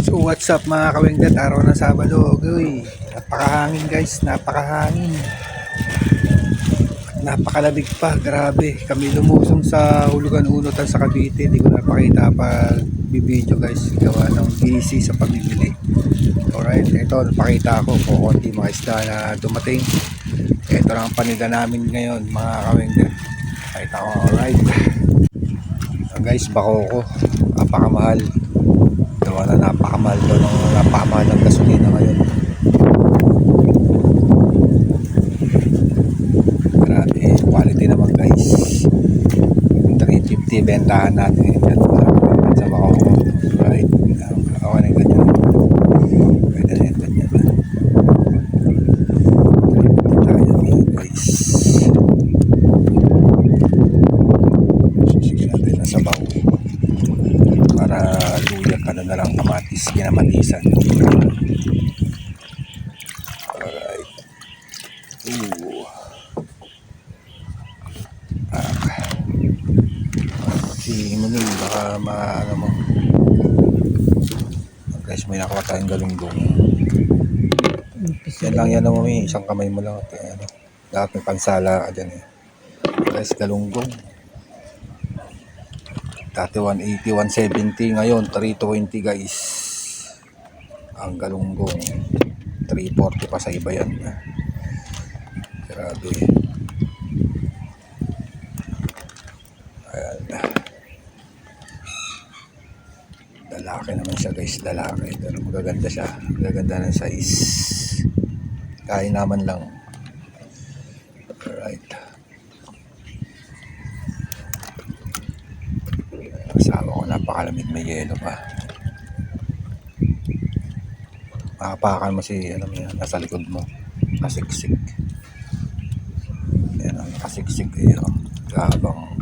So what's up mga kawengdet, araw ng Sabado. Uy, napakahangin guys, napakahangin. At napakalabig pa, grabe. Kami lumusong sa Hulugan Unutan sa Cavite. Hindi ko napakita pa bibidyo guys, gawa ng busy sa pamimili. Alright, ito napakita ko po konti mga isda na dumating. Ito lang ang paninda namin ngayon mga kawengdet. Pakita ko, alright. Guys, bako ko, napakamahal. Gawa na napakamahal doon, napakamahal ng gasolina ngayon. Grabe, quality naman guys. 350 bentahan natin yan sa bako ko. Right, ako na yung ganyan. Pwede na yung ganyan. 350 tayo guys. Sisig natin na sa bako para luya ka na lang kamatis, ginamatisan. Alright. Sige mo nun, baka maano mo. Guys, may nakuha tayong galunggong. Yan lang yan mo, isang kamay mo lang. Ano, lahat may pansala ka dyan eh. Guys, galunggong. Dati 180, 170, ngayon 320 guys. Ang galunggong 340 pa sa iba yan. Grabe. Ayan. Lalaki naman siya guys, lalaki. Pero magaganda siya, magaganda ng size. Kain naman lang. Alright. Asawa ko, napakalamig, may yelo pa. Makapakan mo si ano mo yan, nasa likod mo, kasiksik. Yan ang kasiksik eh, oh. Gabang.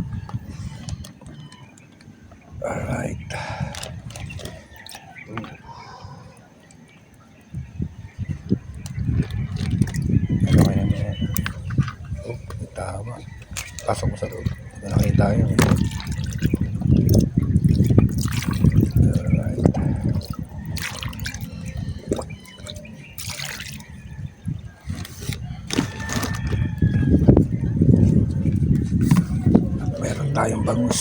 Alright. Ano kayo naman yan? Oh, tama. Pasok mo sa loob. Hindi nakita yun eh. Tayong bangus.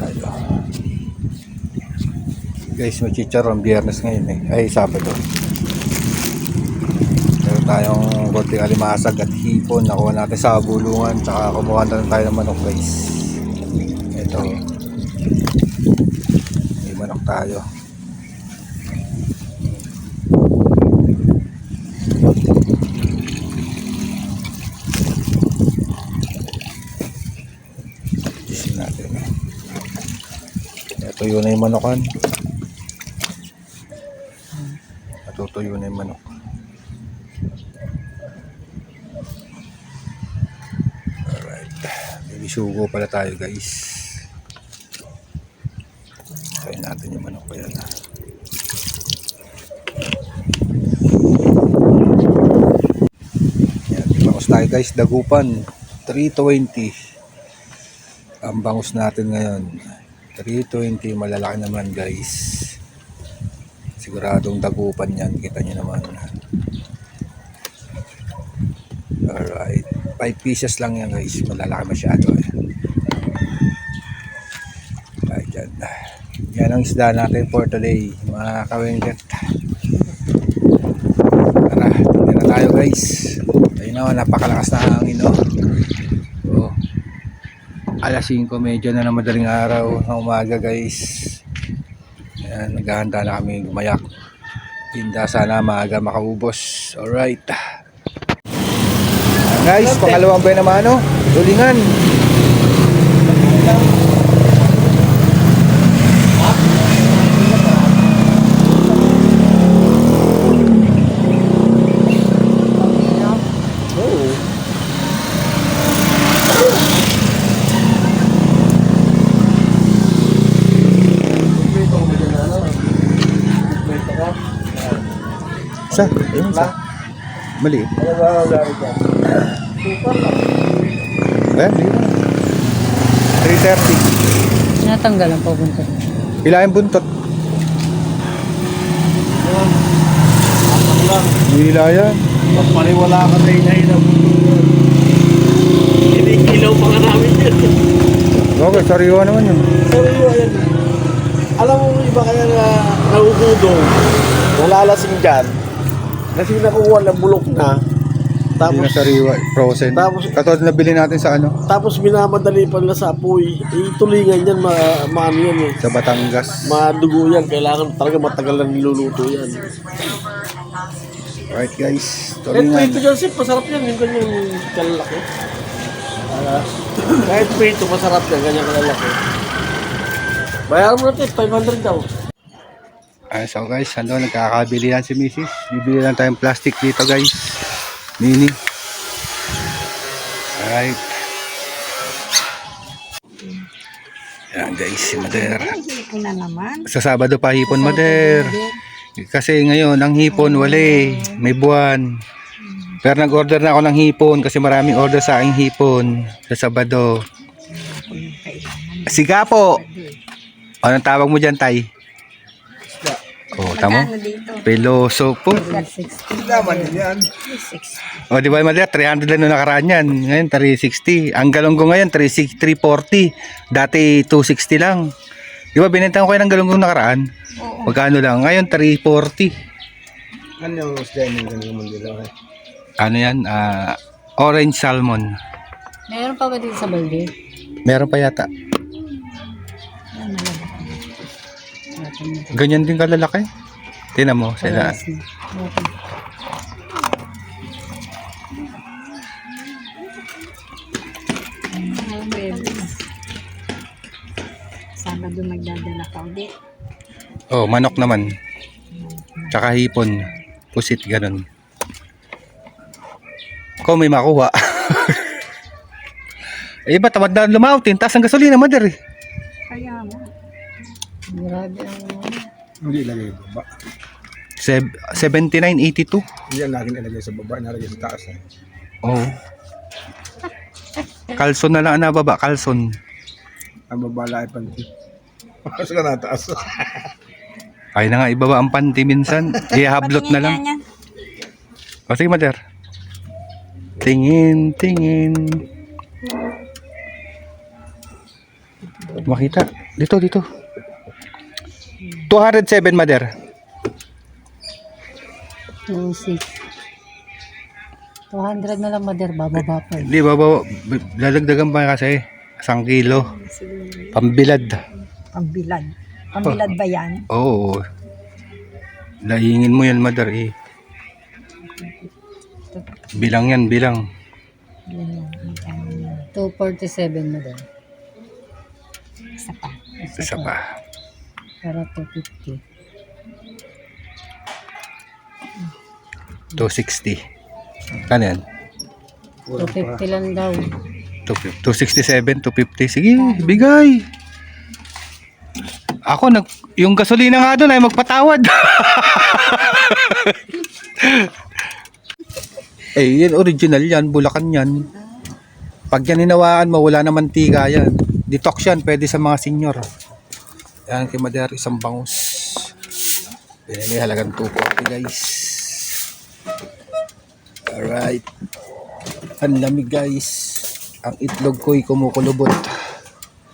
Tayo. Guys, may chicharon biyernes ngayon eh. Ay, Sabado. Meron tayong konting alimasag at hipon. Nakuha natin sa bulungan. Tsaka kumuha na tayo ng manok guys. Ito. May manok tayo. Tuyo na yung manokan. Natutuyo na yung manok. Alright. May sugo pala tayo guys. Try natin yung manok ko yan. Yan, bangus tayo guys. Dagupan. 320. Ang bangus natin ngayon. 320, malalaki naman guys. Siguradong dagupan yan, kita nyo naman. Alright, 5 pieces lang yan guys, malalaki masyado eh. Alright, yan ang isda natin for today mga kawengdet. Tara, tingnan na tayo guys. Ayun na, napakalakas na hangin oh. Alas 5 medyo na madaling araw ng umaga guys. Ayan, naghahanda na kami gumayak. Tinda sana maaga makaubos. Alright. Guys, pangalawang buwan naman ano, tulingan. Sa? Ayun sa? Maliit. Ano ba ang gawin dyan? Super lang. Ayan, 130. Natanggalan po buntot. Ilahin buntot. Hila yan. Pagpaliwala ka sa inahin ng inikilaw pa nga namin yan. Okay, sariwa naman yun. Sariwa yan. Alam mo iba kaya na nahuhudong, nalalasing dyan, kasi nakuha ng bulok na, Hindi tapos na sariwa, frozen. Tapos- Katulad na bili natin sa ano? tapos minamadali pa nila sa apoy, itulingan yan, maano yan eh. Sa Batangas. Madugo yan, kailangan talaga matagal na niluluto yan. Right guys, Kahit tulingan. prito dyan, sir, masarap yan, yung ganyan kalalaki. Kahit prito, masarap yan, ganyan kalalaki. Bayaran mo natin, 500 daw. So guys, ano, nagkakabili yan si Mrs. Bibili lang tayong plastic dito guys. Mini. Alright. Yan guys, si Mader. Hipon na naman. Sa Sabado pa hipon Mader. Kasi ngayon, ang hipon wala eh. May buwan. Pero nag-order na ako ng hipon kasi maraming order sa aking hipon sa Sabado. Siga po. Anong tawag mo dyan, Tay? Oh, tamo? dito? Peloso po. 60. Laman yan. 60. O, di ba, Mader? 300 lang nung nakaraan yan. Ngayon, 360. Ang galonggong ngayon, 340. Dati, 260 lang. Di ba, binenta ko kayo ng galonggong nakaraan? Oo. Magkano lang? Ngayon, 340. Ano yung usda yung ganyan mo nila? Ano yan? Orange salmon. Meron pa ba dito sa balde? Meron pa yata. Yan, malabak. Ganyan din kalalaki. Tingnan mo sila. Sabado magdadala ka ulit. Oh, manok naman. Tsaka hipon. Pusit, ganun. Kung may makuha. Eh, ba't tamad na lumautin? Taas ang gasolina, Mader. Kaya mo. Grabe ang Hindi ilagay sa baba. 79.82. Hindi yan lagi nilagay sa baba, nilagay sa taas. Oh. Kalson na lang na baba, kalson. Ang baba lang ay panty. Mas ka nataas. Ay na nga, ibaba ang panty minsan. Ihablot na lang. O sige, Mader. Tingin, tingin. Makita. Dito, dito. 207, Mader. 200 na lang, Mader. Bababa pa. Hindi, baba. Lalagdagan pa kasi. 1 kilo. Pambilad. Pambilad. Pambilad ba yan? Oo. Lahingin mo yan, Mader eh. Bilang yan, bilang. 247, Mader. Isa pa. Isa pa. Para 250. 260. Kano yan? 250 lang daw. 267, 250. Sige, bigay. Ako, yung gasolina nga doon ay magpatawad. Eh, yan original yan. Bulacan yan. Pag yan hinawaan mo, wala na mantika yan. Detox yan, pwede sa mga senior. Yan kay Mader, isang bangus. Pinili halagang 240 guys. Alright. Ang lamig guys. Ang itlog ko'y kumukulubot.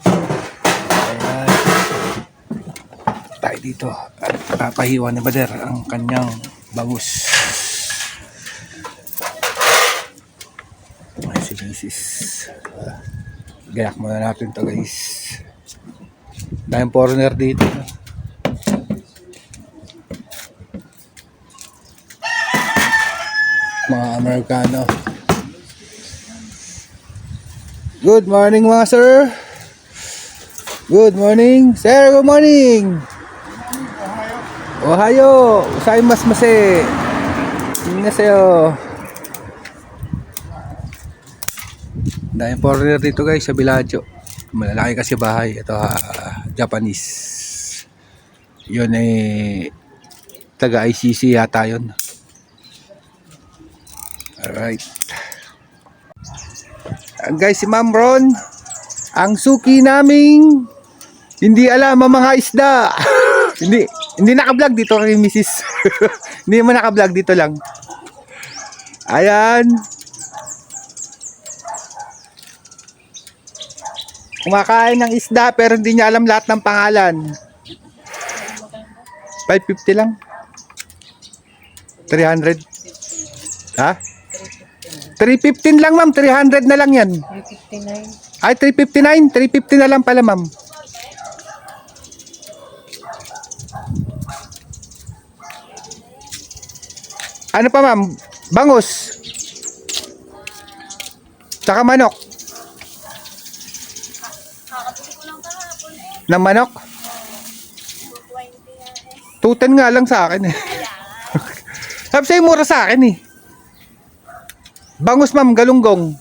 Alright. Tayo dito. At papahiwa ni Mader ang kanyang bangus. Ay, si Mrs. Gayak muna natin to guys. Dahil foreigner dito. Mga Amerikano. Good morning mga sir. Good morning. Sir, good morning. Ohayo. Usaimasu. Annyeonghaseyo. Dahil foreigner dito guys sa Bellagio. Malalaki kasi bahay. Ito Japanese. Yun eh taga ICC yata yun. Alright. Guys, si Ma'am Ron. Ang suki naming hindi alam ang mga isda. hindi naka-vlog dito kay Mrs. Hindi mo naka-vlog dito lang. Ayan. Kumakain ng isda pero hindi niya alam lahat ng pangalan. 550 lang. 300. Ha? 315 lang ma'am, 300 na lang yan. 359. Ay, 359. 350 na lang pala, ma'am. Ano pa, ma'am? Bangus. Tsaka manok. Na manok? 210 nga lang sa akin eh. Sabi sa'yo, mura sa akin eh. Bangus, ma'am, galunggong.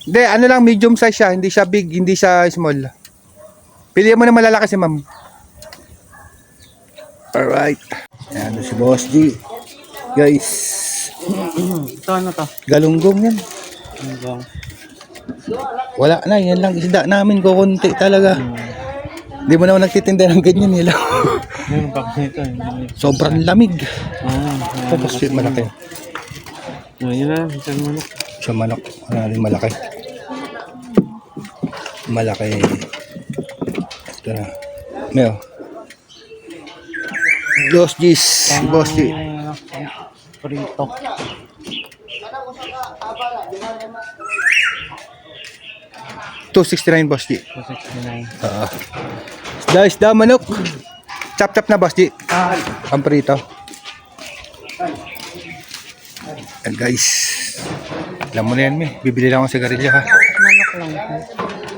Hindi, ano lang, medium size siya. Hindi siya big, hindi siya small. Pilihan mo na malalaki si ma'am. Alright. Ayan si Boss G. Guys. Ito ano to? Galunggong yan. Wala na, yan lang isda namin. Kukunti talaga. Hindi mo naman nagtitinda ng ganyan nila. Yung bak nito. Sobrang lamig. Ah, Tapos yun, malaki. yun na. Isang manok. Sa manok. Ano rin malaki. Malaki. Ito na. Meo. Boss G's. Boss G. Prito. $269 Boss G. 269. Isda, manok. Chop-chop na Boss G. Pamprito. And guys. Alam mo na yan, bibili lang akong sigarilyo ha. Manok lang po.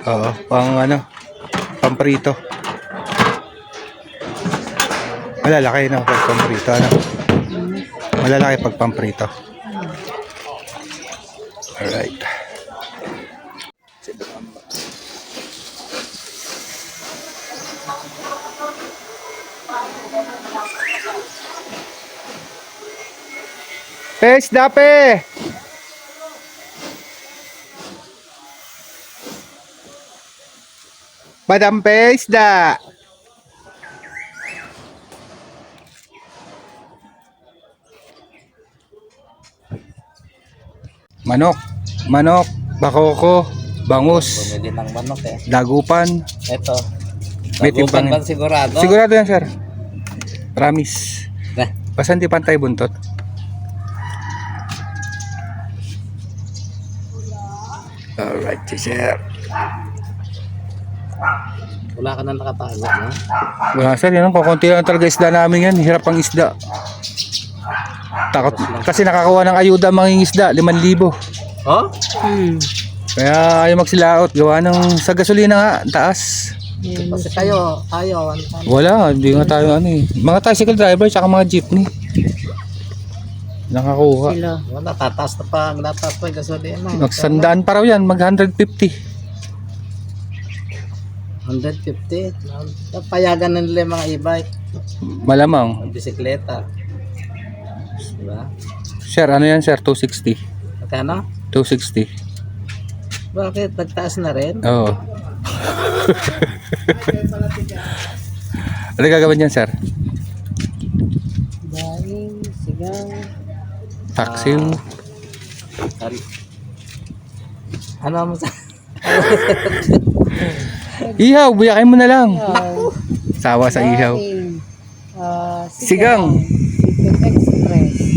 Oo, pang ano, pamprito. Malalaki na pag pamprito, ano? Malalaki pag pamprito. Alright. Pes, dape! Madam Pes, da! Manok, manok, bakoko, bangus, Bumili ng manok eh. dagupan. Ito. May timbang. Dagupan ba sigurado? Sigurado yan, sir. Promise. Nah. Basta hindi pantay buntot. Alright, sir. Wala ka na nakatago, no? Wala, sir. Yan, kukunti lang talaga isda namin yan. Hirap ang isda. Takot. Kasi nakakuha ng ayuda ang mga isda. 5,000. Oh? Kaya ayaw magsilaot. Gawa ng sa gasolina nga. Taas. Kasi kayo, Wala. Hindi nga tayo ano eh. Mga tricycle driver tsaka mga jeepney. Nakakuha. Sila. wala, tataas na pa. Nataas pa yung gasolina. Magsandaan pa raw yan. Mag 150. 150. Payagan na nila yung mga e-bike. Malamang. Ang bisikleta. Diba? Sir, ano yan sir? 260. Magkano? 260. Bakit? Nagtaas na rin? Oo. Ano gagawin yan sir? Daing, sigang. Taxi. Ano mo sa... Ihaw, buyakin mo na lang. Yaw. Sawa sa ihaw. Daing, Sigang. Secret Express.